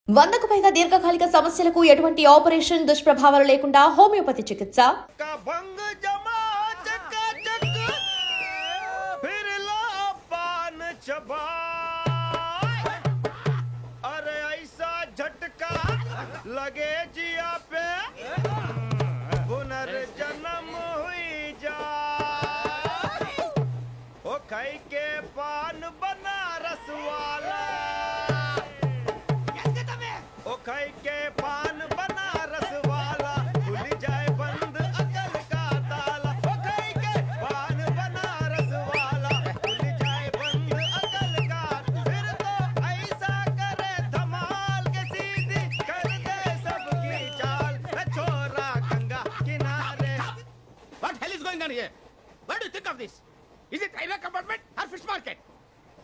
100కు పైగా దీర్ఘకాలిక సమస్యలకు ఎటువంటి ఆపరేషన్ దుష్ప్రభావాలు లేకుండా హోమియోపతి చికిత్స. What do you think of this? Is it railway compartment or fish market?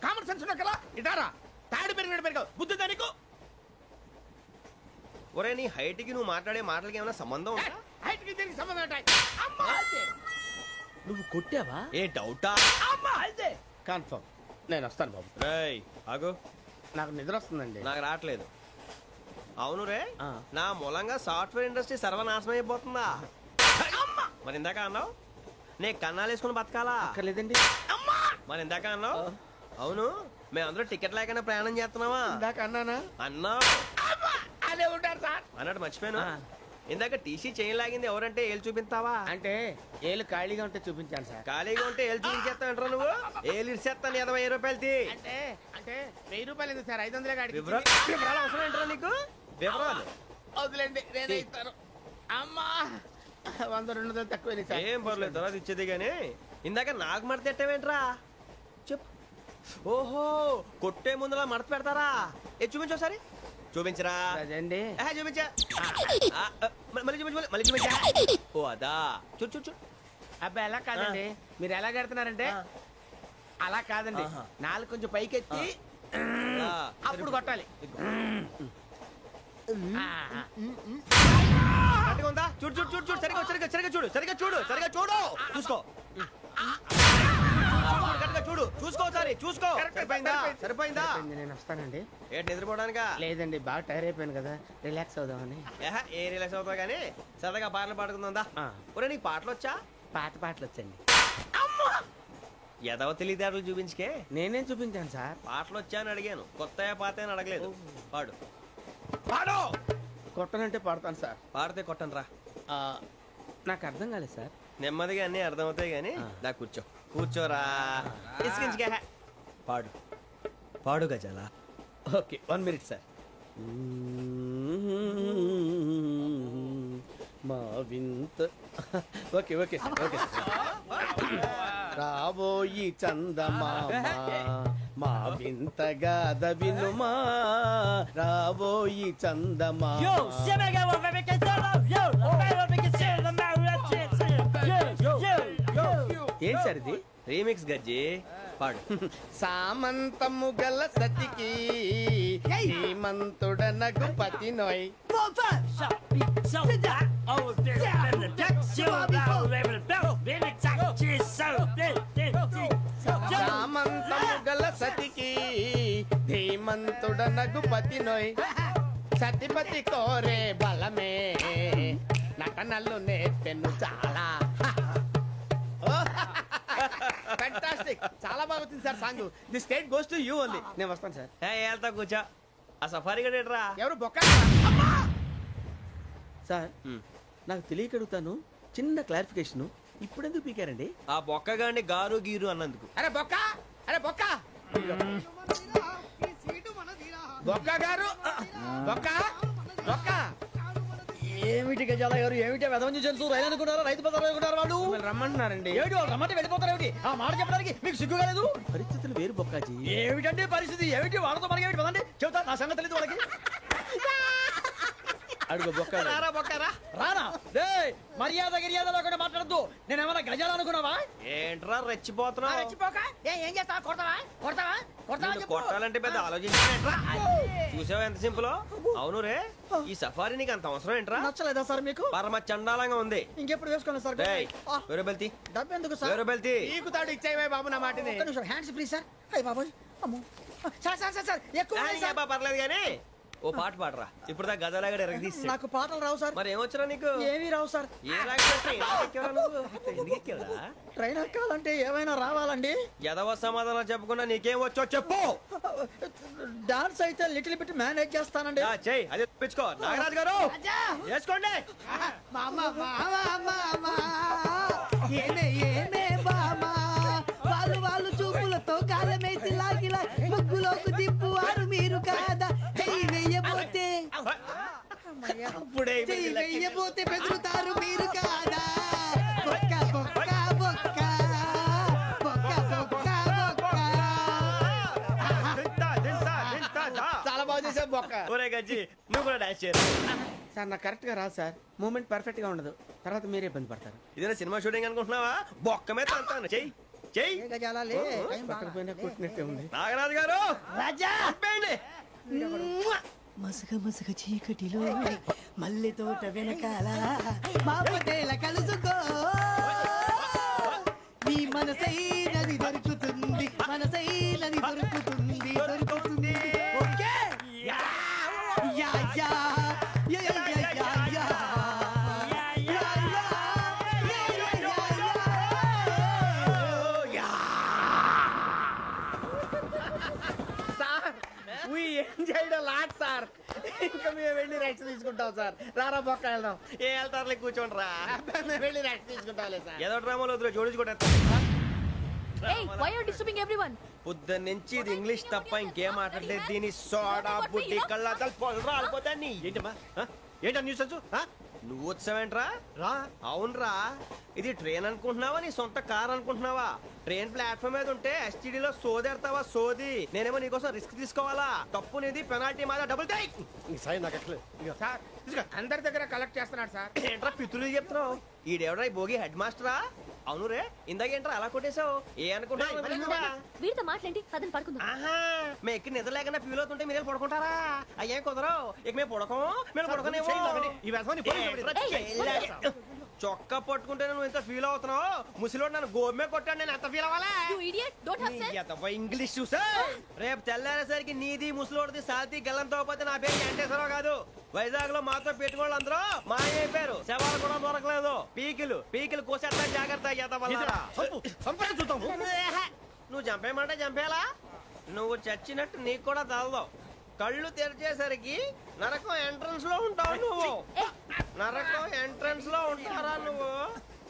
Common sense ఉన్న కదా ఇదారా తాడు పెరిగినట్టు పెరగవు బుద్ధి దానికి. ఒరే నీ హైట్ కి నువ్వు మాట్లాడే మాటలకి ఏమైనా సంబంధం ఉందా? హైట్ కి దీనికి సంబంధం ఉంటాయి. అమ్మా నువ్వు కొట్టావా? ఏ డౌటా? అమ్మా అదే కన్ఫర్మ్. నేను వస్తాను బాబు. రేయ్ ఆగు, నాకు నిద్ర వస్తుందండి. నాకు రావట్లేదు. అవును రే, నా మూలంగా సాఫ్ట్వేర్ ఇండస్ట్రీ సర్వనాశనం అయిపోతుందా? మరి ఇందాక అన్నావు నే కన్నాలు వేసుకుని బతకాలా? అక్కర్లేదండి. మరి ఇందాక అన్నావు అవును మేమందరూ టికెట్ లేకుండా ప్రయాణం చేస్తున్నావా? ఇందాక అన్నానా? అన్నావు. అదే ఉంటారు సార్ అన్నట్టు మర్చిపోయాను. ఇందాక టీసీ చేయి లాగింది ఎవరంటే ఏళ్ళు చూపిస్తావా? అంటే ఏళ్ళు ఖాళీగా ఉంటే చూపించాను సార్. ఖాళీగా ఉంటే ఏళ్ళు చూపించేస్తానంటారా నువ్వు? ఏళ్ళు ఇచ్చేస్తాను 20 రూపాయలది. అంటే అంటే 1000 రూపాయలు ఎందుకు సార్? 500 గాడి వివరాలు అవసరం ఏంటారా నీకు? వివరాలు వదిలేండి, నేనే ఇస్తాను. అమ్మా 100-200 తక్కువ సార్. ఏం పర్లేదు, తర్వాత ఇచ్చేది గానీ ఇందాక నాకు మడత ఎట్టవేంట్రా చెప్పు. ఓహో కొట్టే ముందులా మడత పెడతారా? చూపించు ఒకసారి. చూపించరా? అదండి చూపించా. మళ్ళీ చూపించు, మళ్ళీ చూపించా. ఓ అదా, చూడు చూడు చూడు. అబ్బాయి ఎలా కాదండి, మీరు ఎలా కడుతున్నారంటే అలా కాదండి. నాలుగు కొంచెం పైకెత్తి అప్పుడు కొట్టాలి. ఉందా? చూడు చూడు చూడు చూడు, సరిగా సరిగా సరిగా చూడు, సరిగా చూడు, సరిగా చూడు, చూసుకో. చూడు చూసుకో, సరే చూసుకో. సరిపోయిందా? సరిపోయిందా? నేను వస్తానండి. ఏంటి నిద్రపోవడానికా? లేదండి, బాగా టైర్ అయిపోయాను కదా, రిలాక్స్ అవుదామని. ఏ రిలాక్స్ అవుతావు కానీ సరదాగా పాటలు పాడుకుందా? ఒరే నీకు పాటలు వచ్చా? పాత పాటలు వచ్చండి. ఎదవ తెలివితేటలు చూపించుకే. నేనేం చూపించాను సార్? పాటలు వచ్చా అని అడిగాను, కొత్త పాత అని అడగలేదు. పాడు పాడు. కొట్టనంటే పాడతాను సార్. పాడితే కొట్టను రా. నాకు అర్థం కాలేదు సార్. నెమ్మదిగా అన్నీ అర్థమవుతాయి కానీ దా కూర్చో. కూర్చోరా. పాడు పాడు గజాల. Okay 1 minute sir. మా వింత. Okay okay sir, okay sir. రాబోయి చందమామ మా వింతగా దవినుమా, రాబోయి చందమామ. ఏం సార్ ఇది? రీమిక్స్ గజ్జి. పాడు. సామంతము గల సతికి హేమంతుడనగు పతి నోయ్. సామంతము గల సతికి ధీమంతుడనగు పతి నోయ్. సతిపతి కోరే బలమే నటనలు నేర్పెను చాలా. ఫ్యాంటాస్టిక్, చాలా బాగా వచ్చింది sir song. The state goes to you only. నేను వస్తాను సార్. వెళ్తా కూర్చో. ఆ సఫారీ గడేట్రా? ఎవరు బొక్క సార్? నాకు తెలియక అడుగుతాను, చిన్న క్లారిఫికేషన్. ఇప్పుడు ఎందుకు పీకారండి? ఆ బొక్క గాని గారు గీరు అన్నందుకు. అరే బొక్క, అరే బొక్క, బొక్క గారు, బొక్క బొక్క. ఏమిటి గజాల గారు, ఏమిటి వెదవని జంతువు? రైలు అనుకుంటారా? రైతు బజార్ అనుకుంటారా? వాళ్ళు రమ్మంటున్నారండి. ఏమిటి వాళ్ళు రమ్మంటే వెళ్ళిపోతారు? ఏమిటి ఆ మాట చెప్పడానికి మీకు సిగ్గు కాలేదు? పరిస్థితులు వేరు బొక్కాజీ. ఏమిటంటే పరిస్థితి? ఏమిటి వాళ్ళతో మనకి ఏమిటి? పదండి చెబుతా, నా సంగతి తెలియదు వాళ్ళకి. అడుగు బొక్క. రారా బొక్కరా. రానా? మర్యాద గిర్యాద లేకుండా మాట్లాడద్దు. నేను ఏమైనా గజాలు అనుకున్నావా? ఏంట్రా రెచ్చిపోతున్నావు? ఏం చేస్తా? కొడతావా? కొడతావా? కొట్టాలంటే పెద్ద ఆలోచించా. చూసావా ఎంత సింపుల్? అవును రే, ఈ సఫారీ నీకు అంత అవసరం ఏంట్రా? నచ్చలేదా సార్ మీకు? పరమ చండాలంగా ఉంది. ఇంకెప్పుడు వేసుకోండి సార్. వేరబెల్తి డబ్బు ఎందుకు సార్? వేరబెల్తి నీకు తాడు ఇచ్చాయి బాబు, నా మాటని. Hands free sir. అయ్యి బాబోయ్, అమ్మో సార్ సార్ సార్ సార్ ఎక్కువ పర్లేదు కానీ ఓ పాట పాడరా ఇప్పుడు దా గదలాగా ఎరగదీసి నాకు పాటలు రావు సార్. మరి ఏమొచ్చరా నీకు? ఏమీ రావు సార్. ఏ రాకపోతే ఎందుకు ఎక్కావురా? ట్రైన్ ఎక్కాలంటే ఏమైనా రావాలండి. ఎదవ సమాధానం చెప్పకుండా నీకేం వచ్చో చెప్పు. డాన్స్ అయితే లిటిల్ బిట్ మేనేజ్ చేస్తానండి. చెయ్యి అదే తెప్పించుకో. నాగరాజు గారు చేసుకోండి. ఏమే ఏమే బామా వాళ్ళు వాళ్ళు చూపులతో కాలమేసి లాగిలా ముగ్గులోకి తిప్పువారు మీరు కాదా? చెయ్యి వెయ్యబోతే చెయ్యి వెయ్యబోతే బెదురుతారు మీరు కాదా? బొక్క బొక్క బొక్క బొక్క బొక్క బొక్క. చాలా బాగా చేసావు బొక్క. ఒరే గజ్జి నువ్వు కూడా డాన్స్ చేయరు. సార్ నాకు కరెక్ట్ గా రాదు సార్. మూమెంట్ పర్ఫెక్ట్ గా ఉండదు, తర్వాత మీరే ఇబ్బంది పడతారు. ఇదేనా సినిమా షూటింగ్ అనుకుంటున్నావా? బొక్క మీద అంటాను. చెయ్యి చెయ్యి. పక్కన పోయినా కొట్టినట్టే ఉంది. నాగరాజు గారు రాజా చెప్పండి. మసగ మసగ చీకటిలో మల్లె తోట వెనకాల మాపటేల కలుసుకో నీ మనసైనది దొరుకుతుంది, మనసైనది దొరుకుతుంది దొరుకుతుంది. Okay yeah yeah yeah yeah yeah yeah yeah. Sir we enjoyed a lot sir. ఇంకా మేము వెళ్ళి రెస్ట్ తీసుకుంటాం సార్. రారా బొక్క వెళ్దాం. ఏ వెళ్తారులే కూర్చోండి రా. మేము వెళ్ళి రెస్ట్ తీసుకుంటాంలే సార్. ఏదో డ్రామాలో వద్దు జోడించుకుంటా. Hey, why are you disturbing everyone? పొద్దున్న నుంచి ఇది ఇంగ్లీష్ తప్ప ఇంకేం మాట్లాడలేదు. దీని సోడా బుద్ధి కళ్ళ పొలరా రాలిపోతా. నీ ఏంటమ్మా ఏంటా న్యూస్ వచ్చు? నువ్వు వచ్చావేంట్రా? రా. అవునరా, ఇది ట్రైన్ అనుకుంటున్నావా నీ సొంత కార్ అనుకుంటున్నావా? ట్రైన్ ప్లాట్ఫామ్ మీద ఉంటే ఎస్టీడీలో సోదేడతావా సోది? నేనేమో నీకోసం రిస్క్ తీసుకోవాలా? తప్పు నీది, పెనాల్టీ మాదా, డబుల్ టై. సార్ తీసుకో. అందరి దగ్గర కలెక్ట్ చేస్తున్నాడు సార్. ఏంట్రా పితులు చెప్తున్నావు? ఈడెవడ్రా ఈ భోగి హెడ్ మాస్టరా? అవును రే, ఇందాకేంట్రా అలా కొట్టేశావు? ఏ అనుకుంటున్నావు? వీరితో మాట్లాడి అతను పడుకుందాం. ఆహా, మేము ఎక్కడ నిద్ర లేకుండా ఫీల్ అవుతుంటే మీరేం పడుకుంటారా? అయ్యేం కుదరవు. ఇక మేము పడకం, మేము పడుకునేమో. చొక్కా పట్టుకుంటే నువ్వు ఎంత ఫీల్ అవుతున్నావు? ముసలివాడు నన్ను గోమే కొట్టాడు, నేను ఎంత ఫీల్ అవ్వాలా? You idiot, don't have sense. English చూసా. రేపు తెల్లారేసరికి నీది ముసలోడిది సాతి గల్లంతో పోతే నా పేరు వెంకటేశ్వరరావు కాదు. వైజాగ్ లో మాతో పెట్టుకోళ్ళు అందరూ మాయైపోయారు. శవాలు కూడా దొరకలేదు. పీకిలు పీకిలు కోసేస్తా, జాగ్రత్త. నువ్వు చంపేయమంటే చంపేలా? నువ్వు చచ్చినట్టు నీకు కూడా తగదు. కళ్ళు తెరిచేసరికి నరకం ఎంట్రన్స్ లో ఉంటావు నువ్వు. నరకం ఎంట్రన్స్ లో ఉంటారా నువ్వు?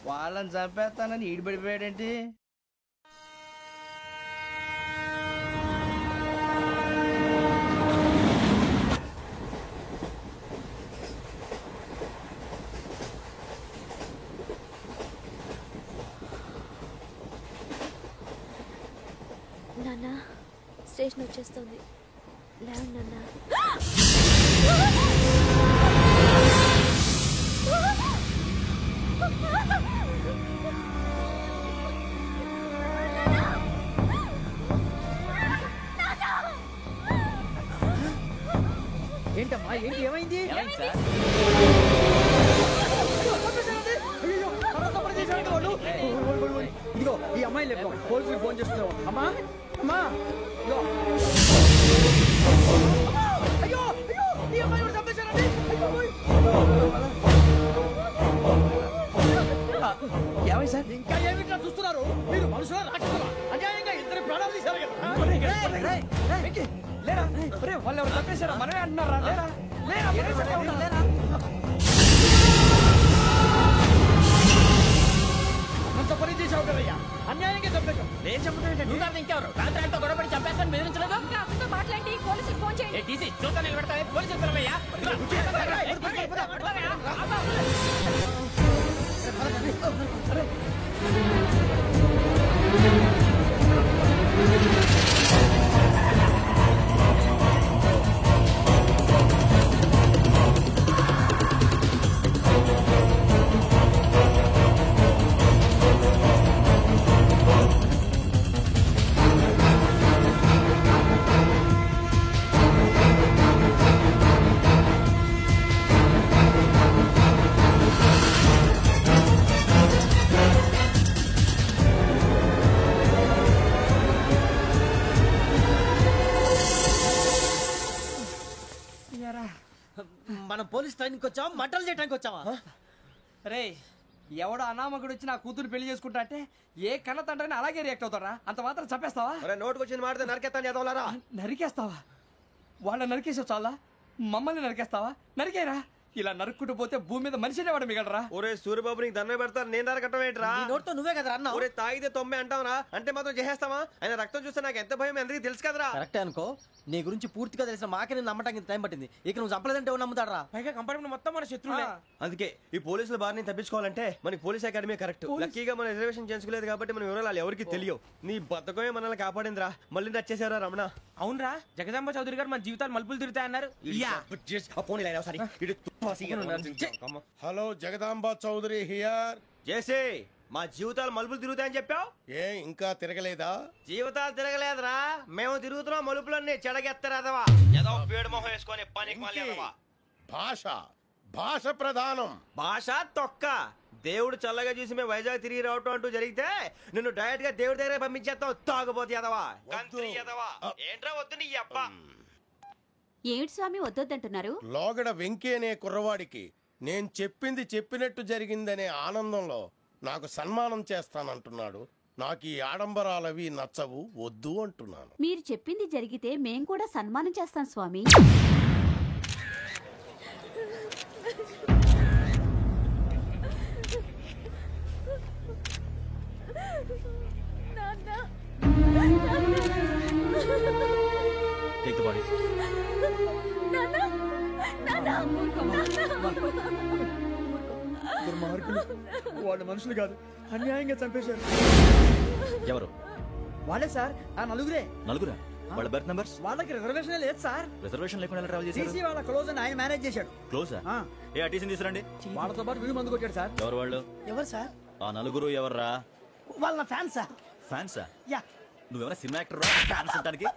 వాళ్ళని చంపేస్తానని ఈడిపడిపోయాడేంటి? నాన్న స్టేషన్ వచ్చేస్తుంది. లేవండి నాన్న. ఏంటమ్మా ఏంటి ఏమైంది? ఇదిగో ఈ అమ్మాయి లేదు, పోలీసులు ఫోన్ చేస్తున్నావు. అమ్మా అమ్మా ఇదిగో. అయ్యో అయ్యో ఈ అమ్మాయి కూడా చంపేశారండి. ఏమై సార్? ఇంకా ఏమిట్లా చూస్తున్నారు మీరు? మనుషుల రాక్షసులా? అన్యాయంగా ఇద్దరు ప్రాణాలు తీశారు కదా. లేరా వాళ్ళు ఎవరు చంపేశారా? మనమే అంటున్నారా? లేరా లేరా అంత పని చేసావు కదయ్యా, అన్యాయంగా చంపేశావు. నేను చంపేటంటే నువ్వు కాదు ఇంకెవరు? రాత్రి గొడవపడి చంపేస్తాను బెదిరించలేదు. మాట్లాడి పోలీసులు ఫోన్ చేయండి. తీసి చూస్తా నిలబెడతా. పోలీసులు పిలవయ్యా. మనం పోలీస్ ట్రైనింగ్ వచ్చావా మంటలు చేయడానికి వచ్చావా? రే ఎవడో అనామకుడు వచ్చి నా కూతురు పెళ్లి చేసుకుంటా అంటే ఏ కన్న తండ్రిని అలాగే రియాక్ట్ అవుతారా? అంత మాత్రం చంపేస్తావా? నోటుకు వచ్చింది మాడితే నరకెత్తాను చదవాలరా. నరికేస్తావా? వాళ్ళ నరికేసావు చాలా, మమ్మల్ని నరికేస్తావా? నరికేరా. ఇలా నరుక్కుంటూ పోతే భూమి మీద మనిషినే వాడు మిగలరా. ఒరే సూర్యబాబు నీకు దండం పెడతాను, నేను నరకటం ఏంట్రా? నీ నోటితో నువ్వే కదా అన్నావు. ఒరే తాగితే 90 అంటావురా, అంటే మాత్రం చేసేస్తావా? ఆయన రక్తం చూస్తే నాకు ఎంత భయం అందరికీ తెలుసు కదరా. కరెక్టే అనుకో, నీ గురించి పూర్తిగా తెలిసిన మాకే నేను నమ్మటానికి టైం పట్టింది. ఇక నువ్వు చంపలేదంటే ఎవరు నమ్ముతాడరా? పైగా కంపార్ట్మెంట్ మొత్తం మన శత్రువులే. అందుకే ఈ పోలీసుల బారిని తప్పించుకోవాలంటే మనకి పోలీస్ అకాడమీ కరెక్ట్. లక్కీగా మన రిజర్వేషన్ చేసుకోలేదు కాబట్టి మనం వివరాలు ఎవరికి తెలియవు. నీ బతకమే మనల్ని కాపాడిందిరా. మళ్ళీ నచ్చేసారా రమణ? అవునరా, జగదాంబ చౌదరి గారు మన జీవితాలు మలుపులు తిరుగుతాయన్నారు. Hello Jagadamba Chowdary here. JC మా జీవితాలు మలుపులు తిరుగుతాయని చెప్పావు, ఏ ఇంకా తిరగలేదా? జీవితాలు తిరగలేదురా, మేము తిరుగుతున్నాం మలుపులన్నీ. చెడగెత్తరాదవా ఏదో పేడు మొహం వేసుకొని పనికి భాష భాష ప్రధానం. భాష తొక్క. దేవుడు చల్లగా చూసి మేము వైజాగ్ తిరిగి రావటం అంటూ జరిగితే నిన్ను డైరెక్ట్ గా దేవుడి దగ్గర పంపించేస్తావు. తాగుబోతు ఎదవా, గంత్రి ఎదవా. ఏంట్రా వద్దు నీ అప్ప. ఏమిటి స్వామి వద్దొద్దంటున్నారు? లోగడ వెంకీ అనే కుర్రవాడికి నేను చెప్పింది చెప్పినట్టు జరిగిందనే ఆనందంలో నాకు సన్మానం చేస్తానంటున్నాడు. నాకు ఈ ఆడంబరాలవి నచ్చవు, వద్దు అంటున్నాను. మీరు చెప్పింది జరిగితే మేం కూడా సన్మానం చేస్తాం స్వామి. Take the body. దుర్మార్గులు, వాళ్ళు మనుషులు కాదు, అన్యాయంగా చంపేశారు. ఎవరు? వాళ్ళే సార్, ఆ నలుగురే. నలుగురా? వాళ్ళ బర్త్ నంబర్స్? వాళ్ళకి రిజర్వేషన్ లేదు సార్. రిజర్వేషన్ లేకుండా ట్రావెల్ చేశారు? టీసీ వాళ్ళ క్లోజ్ అని ఆయన మేనేజ్ చేశాడు. క్లోజా? ఏ టీసీని తీసుకురండి. వాళ్ళతో పాటు వీడు మందు కొట్టాడు సార్. ఎవరు వాళ్ళు? ఎవరు సార్? ఆ నలుగురు ఎవర్రా? వాళ్ళ ఫ్యాన్స్ సార్. ఫ్యాన్సా? యా. నువ్వెవరా సినిమా యాక్టర్ ఫ్యాన్స్ అంటానికి?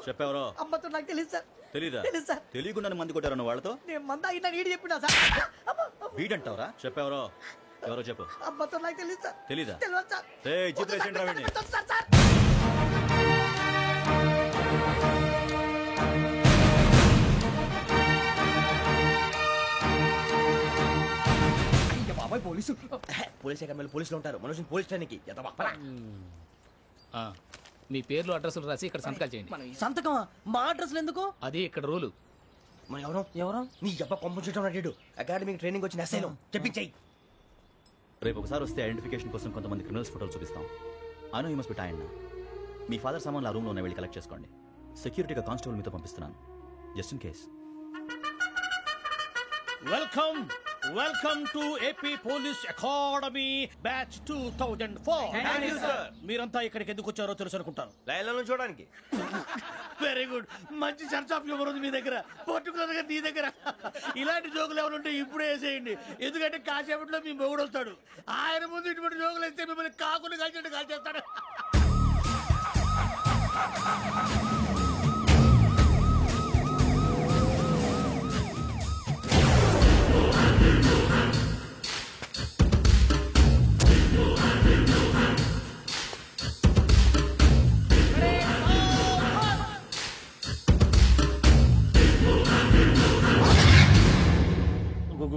చెప్పెవరో? అమ్మతో నాకు తెలియదు సార్. తెలీదా? తెలీదు సార్. తెలియకుండా మంది కొట్టారు నువ్వు వాళ్ళతో? నేను మంద అయినా నీడి చెప్పినా సార్. వీడంటావరా? చెప్పెవరో? ఎవరో చెప్పు. అమ్మతో నాకు తెలియదు సార్. తెలీదా? తెలియదు సార్. చిత్రేషన్ రావండి. సార్ సార్ బాబాయ్ పోలీసు. పోలీస్ అకాడమీలో పోలీసులు ఉంటారు, మనుషులు పోలీస్ ట్రైనింగ్ ఎదవా. మీ పేర్లు అడ్రస్లు రాసి ఇక్కడ సంతకాలు చేయండి. సంతకమా? మా అడ్రస్లు ఎందుకు? అది ఇక్కడ రూలు. మన ఎవరో నీ అబ్బా పంపించడం అడిగాడు. అకాడమిక్ ట్రైనింగ్ వచ్చిన అసలు చెప్పించాయి. రేపు ఒకసారి వస్తే ఐడెంటిఫికేషన్ కోసం కొంతమంది క్రిమినల్స్ ఫోటోలు చూపిస్తాం. I know you must be tired now. Me father సామాన్లు ఆ రూమ్లో ఉన్న వెళ్ళి కలెక్ట్ చేసుకోండి. సెక్యూరిటీగా కానిస్టేబుల్ మీతో పంపిస్తున్నాను, just in case. Welcome to AP police academy batch 2004. మీరంతా ఇక్కడికి ఎందుకు వచ్చారో తెలుసు అనుకుంటాను. లైన్లను చూడడానికి. వెరీ గుడ్, మంచి సెన్స్ ఆఫ్ హ్యూమర్ ఉంది మీ దగ్గర, పర్టికులర్ గా నీ దగ్గర. ఇలాంటి జోకులు ఎవరు ఉంటే ఇప్పుడే వేసేయండి, ఎందుకంటే కాసేపట్లో మీ మొగుడు వస్తాడు. ఆయన ముందు ఇటువంటి జోకులు వేస్తే మిమ్మల్ని కాకుండా కాల్చేట్టు కాల్చేస్తాడు.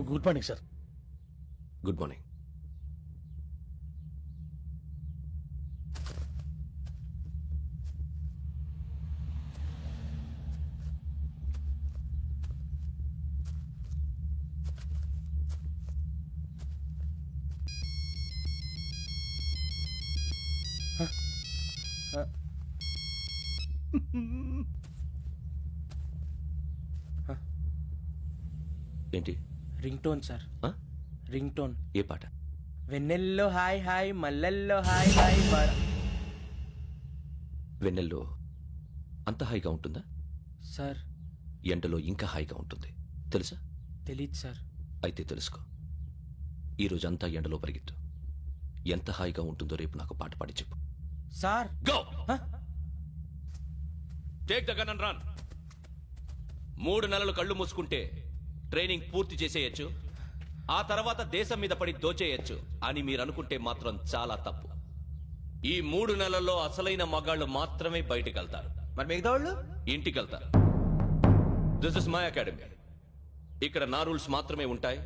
Good morning sir. Good morning. ఏంటి? Ringtone sir. Ringtone. ఏ పాట? వెన్నెల్లో హాయ్ హాయ్, మల్లెల్లో హాయ్ హాయ్. వెన్నెల్లో అంత హాయిగా ఉంటుందా సార్? ఎండలో ఇంకా హాయిగా ఉంటుంది తెలుసా? తెలీదు సార్. అయితే తెలుసుకో. ఈరోజు అంతా ఎండలో పరిగెత్తు. ఎంత హాయిగా ఉంటుందో రేపు నాకు పాట పాడి చెప్పు. Sir go. Take the gun and run. 3 నెలలు కళ్ళు మూసుకుంటే ట్రైనింగ్ పూర్తి చేసేయచ్చు, ఆ తర్వాత దేశం మీద పడి దోచేయచ్చు అని మీరు అనుకుంటే మాత్రం చాలా తప్పు. ఈ 3 నెలల్లో అసలైన మగాళ్ళు మాత్రమే బయటికి వెళ్తారు. మరి మిగతా వాళ్ళు ఇంటికి వెళ్తారు. This is my academy. ఇక్కడ నా రూల్స్ మాత్రమే ఉంటాయి.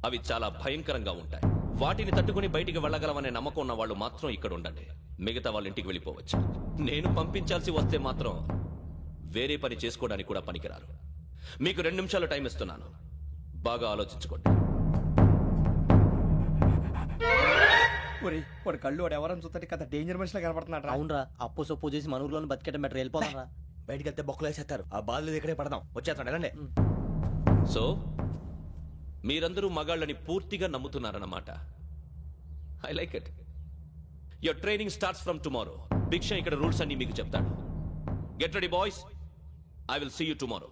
అవి చాలా భయంకరంగా ఉంటాయి. వాటిని తట్టుకుని బయటికి వెళ్ళగలమనే నమ్మకం ఉన్న వాళ్ళు మాత్రం ఇక్కడ ఉండండి. మిగతా వాళ్ళ ఇంటికి వెళ్ళిపోవచ్చు. నేను పంపించాల్సి వస్తే మాత్రం వేరే పని చేసుకోవడానికి కూడా పనికిరారు. మీకు 2 నిమిషాలు టైం ఇస్తున్నాను. బాగా ఆలోచించుకోండి. వాడు కళ్ళు వాడు ఎవరైనా చూస్తే కదా డేంజర్ మనిషిలో కనపడుతున్నాడు. అవునరా, అప్పు సొప్పు చేసి మన ఊర్లో బతికేట బెటర్ వెళ్ళిపోతారా. బయటికి వెళ్తే బొక్కలు వేసేస్తారు. ఆ బాధలు ఇక్కడే పడదాం. వచ్చేస్తాడు ఎలాండి. సో మీరందరూ మగాళ్ళని పూర్తిగా నమ్ముతున్నారన్నమాట. I like it. Your training starts from tomorrow. భిక్ష ఇక్కడ రూల్స్ అన్ని మీకు చెప్తాడు. Get ready boys. I will see you tomorrow.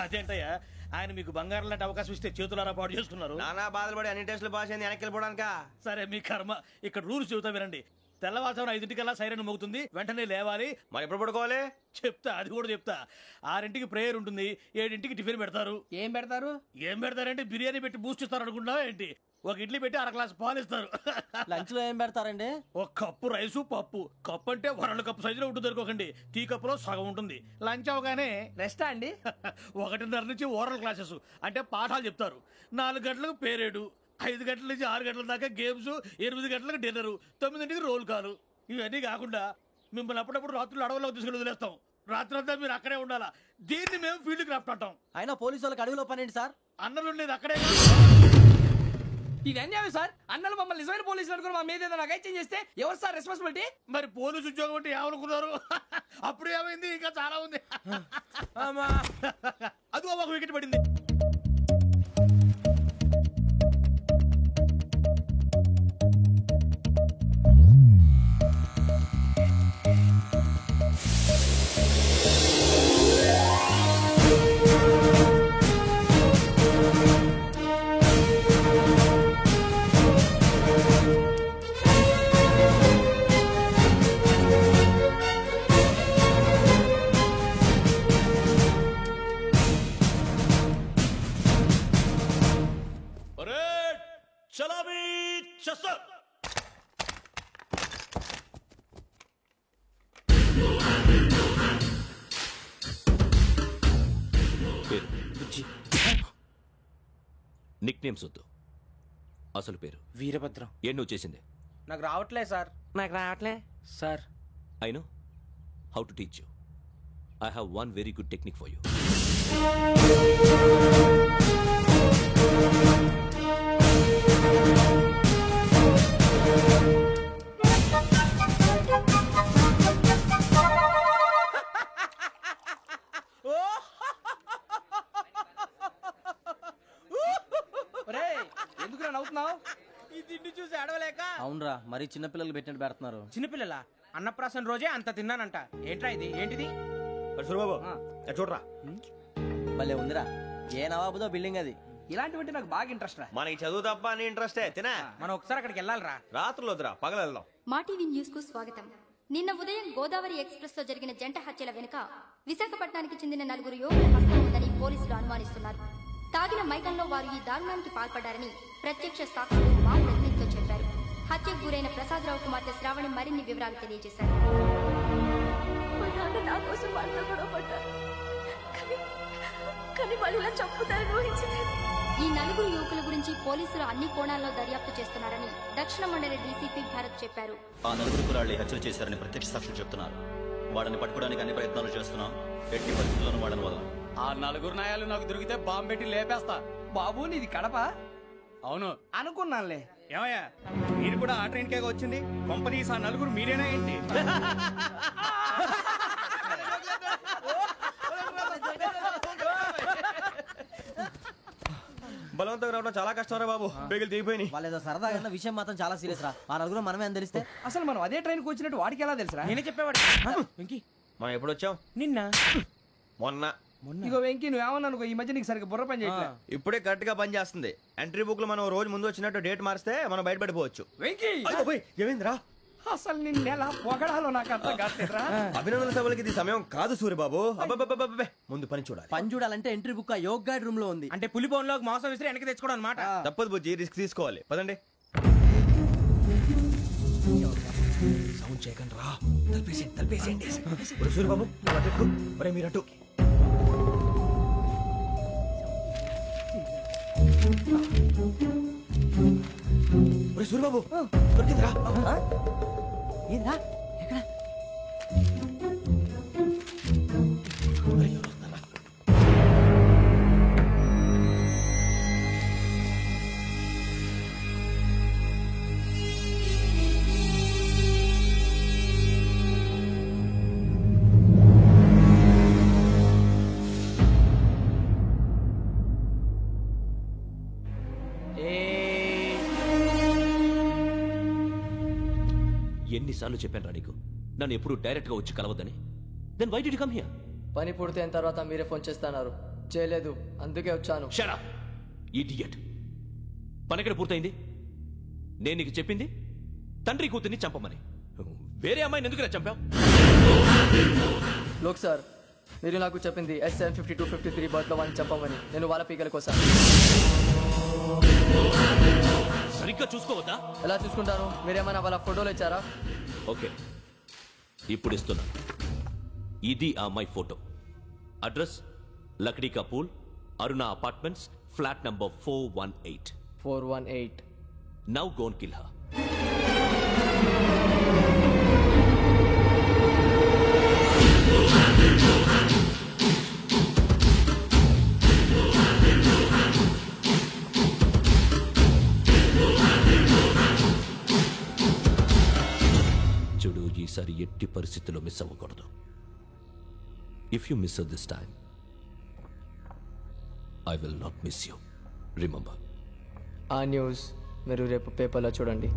అదేంటయ్యా, ఆయన మీకు బంగారం లాంటి అవకాశం ఇస్తే చేతులారా పాటు చేసుకున్నారు. నానా బాధలు పడి అన్ని టెస్టులు పాస్ అయింది వెనక్కి వెళ్ళిపోవడానికా? సరే మీ కర్మ. ఇక్కడ రూల్స్ చెబుతా వినండి. తెల్లవారుజామున 5 సైరన్ మోగుతుంది, వెంటనే లేవాలి. మరి ఎప్పుడు పడుకోవాలి చెప్తా, అది కూడా చెప్తా. 6 ప్రేయర్ ఉంటుంది, 7 టిఫిన్ పెడతారు. ఏం పెడతారు? ఏం పెడతారంటే బిర్యానీ పెట్టి బూస్ట్ ఇస్తారు అనుకుంటున్నావా ఏంటి? ఒక ఇడ్లీ పెట్టి 1/2 గ్లాస్ పాలు ఇస్తారు. లంచ్ లో ఏం పెడతారండి? ఒక కప్పు రైసు పప్పు. కప్పు అంటే 1/2 కప్పు సైజులో ఉంటుంది అనుకోకండి. టీ కప్పులో సగం ఉంటుంది. లంచ్ అవగానే రెస్టా అండి? 1:30 నుంచి ఓరల్ క్లాసెస్ అంటే పాఠాలు చెప్తారు. 4 గంటలకు పేరేడు, 5 గంటల నుంచి 6 గంటల దాకా గేమ్స్, 8 గంటలకు డిన్నర్, 9 రోల్ కాలు. ఇవన్నీ కాకుండా మిమ్మల్ని అప్పుడప్పుడు రాత్రులు అడవుల్లో తీసుకుని వదిలేస్తాం. రాత్రంతా మీరు అక్కడే ఉండాలా. దీన్ని మేము ఫీల్డ్ క్రాఫ్ట్ అంటాం. అయినా పోలీసు వాళ్ళకి అడవిలో పనేంటి సార్? అన్నలు ఉండేది అక్కడే. ఇది అన్యాయం సార్. అన్నలు మమ్మల్ని నిజమైన పోలీసులు అనుకుని మా మీద ఏదైనా అగైత్యం చేస్తే ఎవరు సార్ రెస్పాన్సిబిలిటీ? మరి పోలీసు ఉద్యోగం అంటే ఏమనుకున్నారు? అప్పుడు ఏమైంది? ఇంకా చాలా ఉంది. అదిగో ఒక వికెట్ పడింది. నిక్ నేమ్స్ వద్దు. అసలు పేరు వీరభద్రం. ఏం నువ్వు చేసింది? నాకు రావట్లే సార్. నాకు రావట్లే sir. I know how to teach you. I have one very good technique for you. ఎందుకు నవ్వుతున్నావు? ఈ తిండి చూసి అడవలేక. అవునరా, మరి చిన్నపిల్లలు పెట్టినట్టు పెడుతున్నారు. చిన్నపిల్లల అన్నప్రాసన రోజే అంత తిన్నానంట. ఏంట్రా ఇది? ఏంటిది? బాబు చూడరా, భలే ఉందిరా. ఏ నవాబుదో బిల్డింగ్ అది. ఇలాంటివంటే నాకు బాగా ఇంట్రెస్ట్ రా. మనకి చదువు తప్ప అని ఇంట్రెస్టే. తినా మనం ఒకసారి అక్కడికి వెళ్ళాలిరా. రాత్రులు వద్దురా, పగలు వెళ్దాం. మా టీవీ న్యూస్ కు స్వాగతం. నిన్న ఉదయం గోదావరి ఎక్స్ప్రెస్ లో జరిగిన జంట హత్యల వెనుక విశాఖపట్నానికి చెందిన 4 యువకుల హస్తం ఉందని పోలీసులు అనుమానిస్తున్నారు. తాగిన మైకంలో వారు ఈ దారుణానికి పాల్పడ్డారని ప్రత్యక్ష సాక్షులు మా ప్రతినిధితో చెప్పారు. హత్యకు గురైన ప్రసాదరావు కుమార్తె శ్రావణి మరిన్ని వివరాలు తెలియజేశారు. ఈ 4 యువకుల గురించి పోలీసులు అన్ని కోణాల్లో దర్యాప్తు చేస్తున్నారని దక్షిణ మండలి డీసీపీ భరత్ చెప్పారు. ఆ 4 కుర్రాళ్ళు హత్యలు చేశారని ప్రత్యక్ష సాక్షులు చెప్తున్నారు. వాళ్ళని పట్టుకోవడానికి అన్ని ప్రయత్నాలు చేస్తున్నాం. ఎట్టి పరిస్థితుల్లోనూ వాళ్ళని వదలం. ఆ 4 నాయాలు నాకు దొరికితే బాంబు పెట్టి లేపేస్తా. బాబు నీది కడప? అవును అనుకున్నానులే. ఏమయ్యా, మీరు కూడా ఆ ట్రైన్ కేగా వచ్చింది? కంపెనీస్ ఆ 4 మీరేనా ఏంటి? బలవంతంగా రావడం చాలా కష్టం రా బాబు. బేగులు దిగిపోయినాయి. వాళ్ళు ఏదో సరదాగా విషయం మాత్రం చాలా సీరియస్ రా. ఆ 4 మనమే అని తెలిస్తే అసలు మనం అదే ట్రైన్కి వచ్చినట్టు వాడికి ఎలా తెలుసురా? నేనే చెప్పేవాడు. వెంకీ, మనం ఎప్పుడు వచ్చాం? నిన్న మొన్న. ఇగో వెంకీ, నువ్వేమన్నా అనుకో, ఈ మధ్య నీకు సరిగ్గా బుర్ర పని చేయట్లేదు. ఇప్పుడే కరెక్ట్ గా పని చేస్తుంది. ఎంట్రీ బుక్ లో మనం రోజు ముందు వచ్చినట్టు డేట్ మారిస్తే మనం బయటపడిపోవచ్చు. వెంకీ, ఏమైందిరా? అసలు నిన్న ఎలా పొగడాలో నాకు అర్థం కాట్లేదురా. అభినందన సభలకి ఇది సమయం కాదు సూర్యబాబు. అబ్బబ్బబ్బబ్బబ్బే, ముందు పని చూడాలి. పని చూడాలంటే ఎంట్రీ బుక్ యోగ్ గైడ్ రూమ్ లో ఉంది. అంటే పులి బోన్లో మాంసం విసిరి వెనక్కి తెచ్చుకోవడం అనమాట. తప్పదు బుజ్జి, రిస్క్ తీసుకోవాలి. పదండి. సౌండ్ చేయకండి రా. తలపేసేయండి. సూర్యబాబు మీరు అటు. సూరిబాబు దొరికిందిరా. ఏంద్రా ఎక్కడ ఎన్నిసార్లు చెప్పాను రా నీకు నన్ను ఎప్పుడు డైరెక్ట్ గా వచ్చి కలవద్దని. Then why did you come here? పని పూర్తయిన తర్వాత మీరే ఫోన్ చేస్తున్నారు, చేయలేదు, అందుకే వచ్చాను. Shut up idiot. పని ఎక్కడ పూర్తయింది? నేను నీకు చెప్పింది తండ్రి కూతుర్ని చంపమని. వేరే అమ్మాయిని ఎందుకు చంపావు? లోక్ సార్, మీరు నాకు చెప్పింది SM5253 బర్త్లో వాళ్ళని చంపమని. నేను వాళ్ళ పీకల కోసం. సరిగ్గా చూసుకోవద్దా? ఎలా చూసుకుంటాను? మీరేమైనా వాళ్ళ ఫోటోలు ఇచ్చారా? ఓకే, ఇప్పుడు ఇస్తున్నా. ఇది ఆ అమ్మాయి photo. Address Lakdi ka pool, Aruna apartments, flat number 418. 418. Now go and kill her. చూడు, ఈసారి ఎట్టి పరిస్థితుల్లో మిస్ అవ్వకూడదు. If you miss this time I will not miss you. Remember. ఆ న్యూస్ మీరు రేపు పేపర్లో చూడండి.